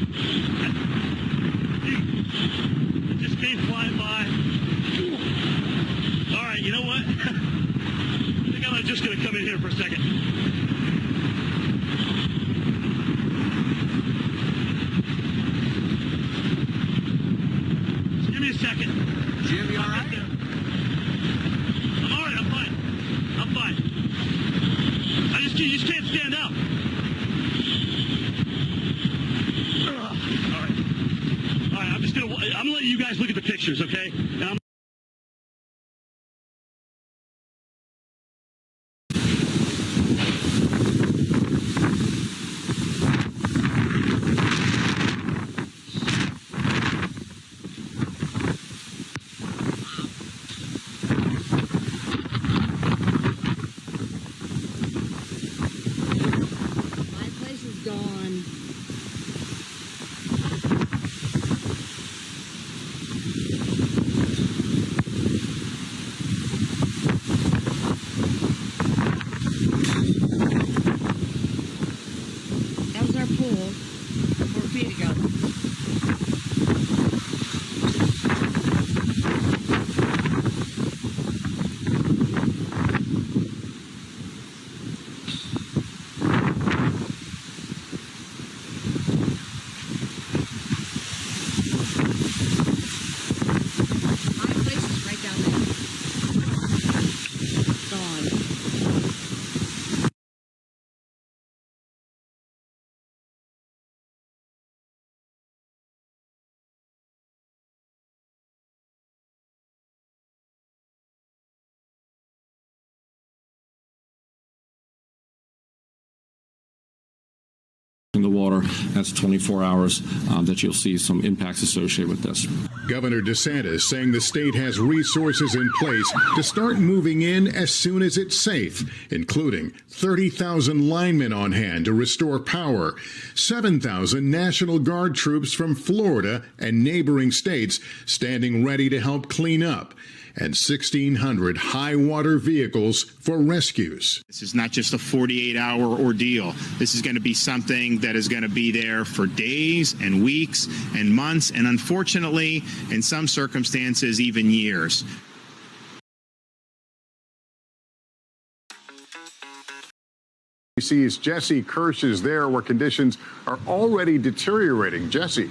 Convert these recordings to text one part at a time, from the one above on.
It just came flying by. All right, you know what? I think I'm just going to come in here for a second. Just give me a second. Jim, you all right? I'm all right. I'm fine. I'm fine. You just can't stand up. All right, I'm gonna let you guys look at the pictures, okay? And My place is gone. That was our pool 4 feet ago. My place is right down there. Gone. In the water, that's 24 hours that you'll see some impacts associated with this. Governor DeSantis saying the state has resources in place to start moving in as soon as it's safe, including 30,000 linemen on hand to restore power, 7,000 National Guard troops from Florida and neighboring states standing ready to help clean up, and 1,600 high-water vehicles for rescues. This is not just a 48-hour ordeal. This is going to be something that is going to be there for days and weeks and months, and unfortunately, in some circumstances, even years. ABC's Jesse Kirsch is there where conditions are already deteriorating. Jesse.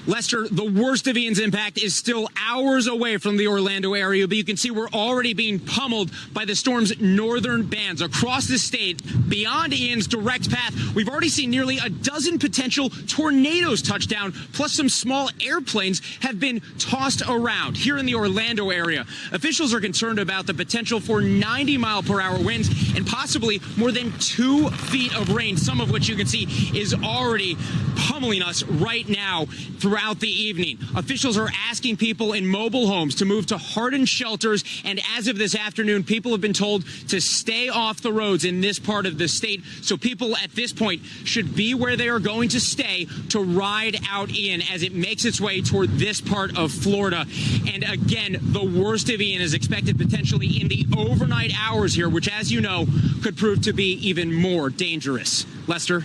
Lester, the worst of Ian's impact is still hours away from the Orlando area, but you can see we're already being pummeled by the storm's northern bands across the state. Beyond Ian's direct path, we've already seen nearly a dozen potential tornadoes touch down, plus some small airplanes have been tossed around here in the Orlando area. Officials are concerned about the potential for 90-mile-per-hour winds and possibly more than 2 feet of rain, some of which you can see is already pummeling us right now throughout the evening. Officials are asking people in mobile homes to move to hardened shelters, and as of this afternoon, people have been told to stay off the roads in this part of the state. So people at this point should be where they are going to stay to ride out Ian as it makes its way toward this part of Florida. And again, the worst of Ian is expected potentially in the overnight hours here, which, as you know, could prove to be even more dangerous. Lester?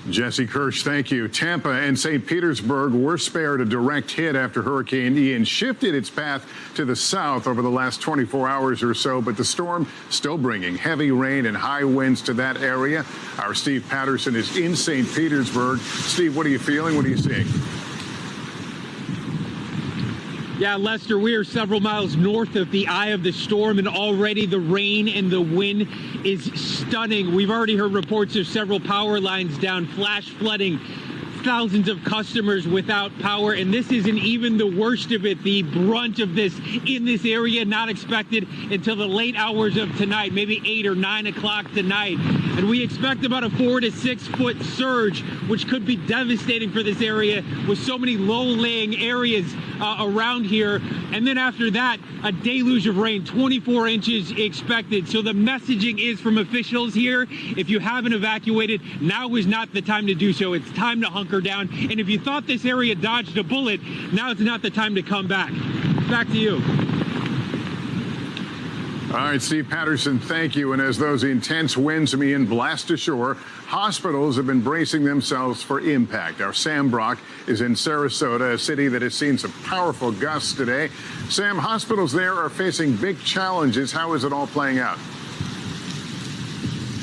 Jesse Kirsch, thank you. Tampa and St. Petersburg were spared a direct hit after Hurricane Ian shifted its path to the south over the last 24 hours or so, but the storm still bringing heavy rain and high winds to that area. Our Steve Patterson is in St. Petersburg. Steve, what are you feeling? What are you seeing? Yeah, Lester, we are several miles north of the eye of the storm, and already the rain and the wind is stunning. We've already heard reports of several power lines down, flash flooding, thousands of customers without power, and this isn't even the worst of it. The brunt of this in this area not expected until the late hours of tonight, maybe 8 or 9 o'clock tonight. And we expect about a 4 to 6 foot surge, which could be devastating for this area with so many low-lying areas around here. And then after that, a deluge of rain, 24 inches expected. So the messaging is from officials here: if you haven't evacuated, now is not the time to do so. It's time to hunker down. And if you thought this area dodged a bullet, now it's not the time to come back. Back to you. All right, Steve Patterson, thank you. And as those intense winds blast ashore, hospitals have been bracing themselves for impact. Our Sam Brock is in Sarasota, a city that has seen some powerful gusts today. Sam, hospitals there are facing big challenges. How is it all playing out?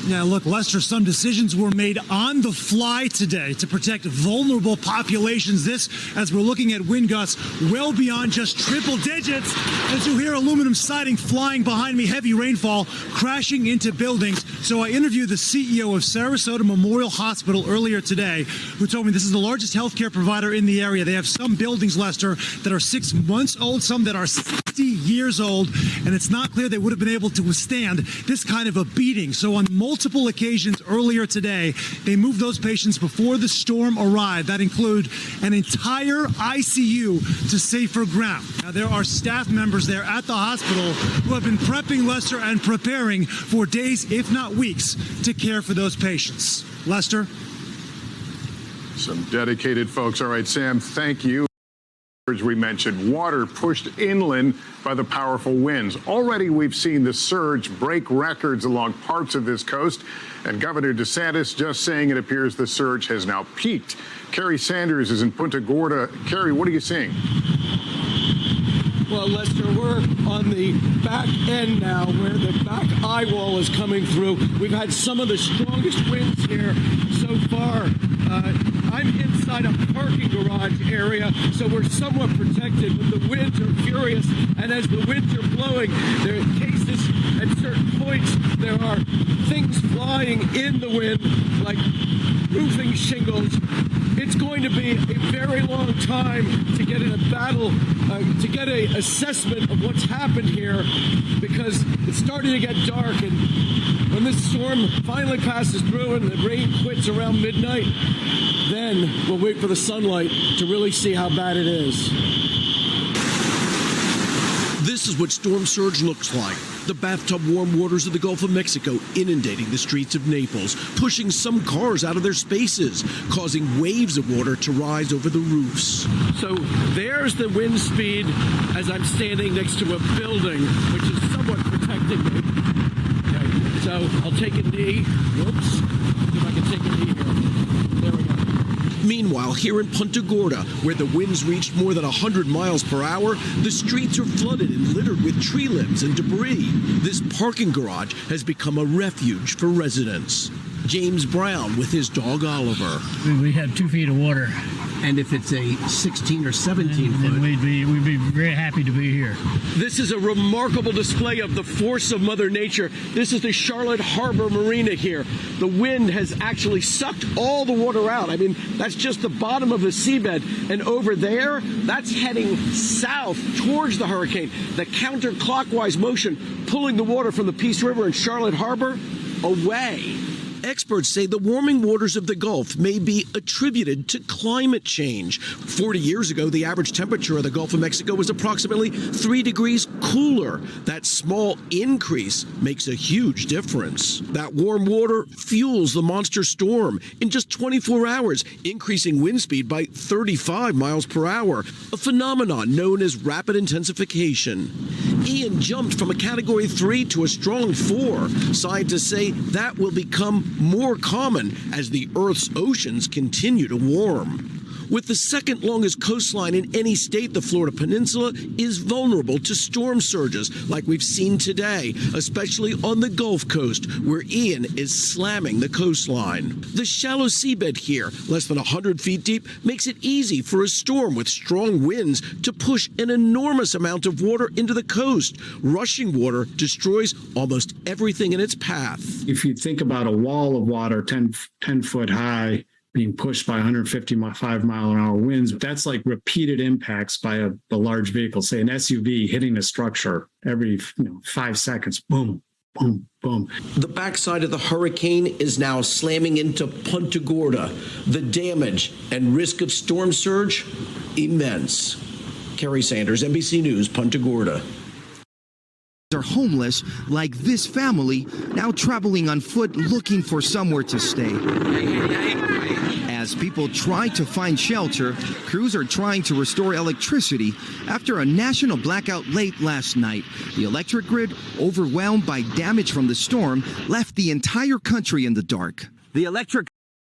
Yeah, look, Lester, some decisions were made on the fly today to protect vulnerable populations. This, as we're looking at wind gusts well beyond just triple digits. As you hear aluminum siding flying behind me, heavy rainfall crashing into buildings. So I interviewed the CEO of Sarasota Memorial Hospital earlier today, who told me this is the largest healthcare provider in the area. They have some buildings, Lester, that are 6 months old, some that are 60 years old, and it's not clear they would have been able to withstand this kind of a beating. So on multiple occasions earlier today, they moved those patients before the storm arrived. That include an entire ICU to safer ground. Now, there are staff members there at the hospital who have been prepping, Lester, and preparing for days, if not weeks, to care for those patients. Lester? Some dedicated folks. All right, Sam, thank you. We mentioned water pushed inland by the powerful winds. Already we've seen the surge break records along parts of this coast, and Governor DeSantis just saying it appears the surge has now peaked. Kerry Sanders is in Punta Gorda. Kerry, what are you seeing? Well, Lester, we're on the back end now where the back eye wall is coming through. We've had some of the strongest winds here so far. I'm inside a parking garage area, so we're somewhat protected, but the winds are furious, and as the winds are blowing, there are cases at certain points. There are things flying in the wind, like roofing shingles. It's going to be a very long time to get in a battle, to get an assessment of what's happened here, because it's starting to get dark, and when this storm finally passes through and the rain quits around midnight, then we'll wait for the sunlight to really see how bad it is. This is what storm surge looks like. The bathtub warm waters of the Gulf of Mexico inundating the streets of Naples, pushing some cars out of their spaces, causing waves of water to rise over the roofs. So there's the wind speed as I'm standing next to a building, which is somewhat protecting me. Okay. So I'll take a knee. Whoops. See if I can take a knee here. There we go. Meanwhile, here in Punta Gorda, where the winds reached more than 100 miles per hour, the streets are flooded and littered with tree limbs and debris. This parking garage has become a refuge for residents. James Brown with his dog Oliver. We have 2 feet of water. And if it's a 16 or 17 foot, then we'd be very happy to be here. This is a remarkable display of the force of Mother Nature. This is the Charlotte Harbor Marina here. The wind has actually sucked all the water out. I mean, that's just the bottom of the seabed. And over there, that's heading south towards the hurricane. The counterclockwise motion pulling the water from the Peace River and Charlotte Harbor away. experts say the warming waters of the Gulf may be attributed to climate change. 40 years ago, the average temperature of the Gulf of Mexico was approximately 3 degrees cooler. That small increase makes a huge difference. That warm water fuels the monster storm in just 24 hours, increasing wind speed by 35 miles per hour, a phenomenon known as rapid intensification. Ian jumped from a Category 3 to a strong 4. Scientists say that will become more common as the Earth's oceans continue to warm. With the second longest coastline in any state, the Florida Peninsula is vulnerable to storm surges like we've seen today, especially on the Gulf Coast, where Ian is slamming the coastline. The shallow seabed here, less than 100 feet deep, makes it easy for a storm with strong winds to push an enormous amount of water into the coast. Rushing water destroys almost everything in its path. If you think about a wall of water 10 foot high, being pushed by 155-mile-an-hour winds, that's like repeated impacts by a large vehicle, say an SUV hitting a structure every 5 seconds. Boom, boom, boom. The backside of the hurricane is now slamming into Punta Gorda. The damage and risk of storm surge, immense. Kerry Sanders, NBC News, Punta Gorda. Are homeless like this family now traveling on foot looking for somewhere to stay. As people try to find shelter, crews are trying to restore electricity after a national blackout late last night. The electric grid, overwhelmed by damage from the storm, left the entire country in the dark. The electric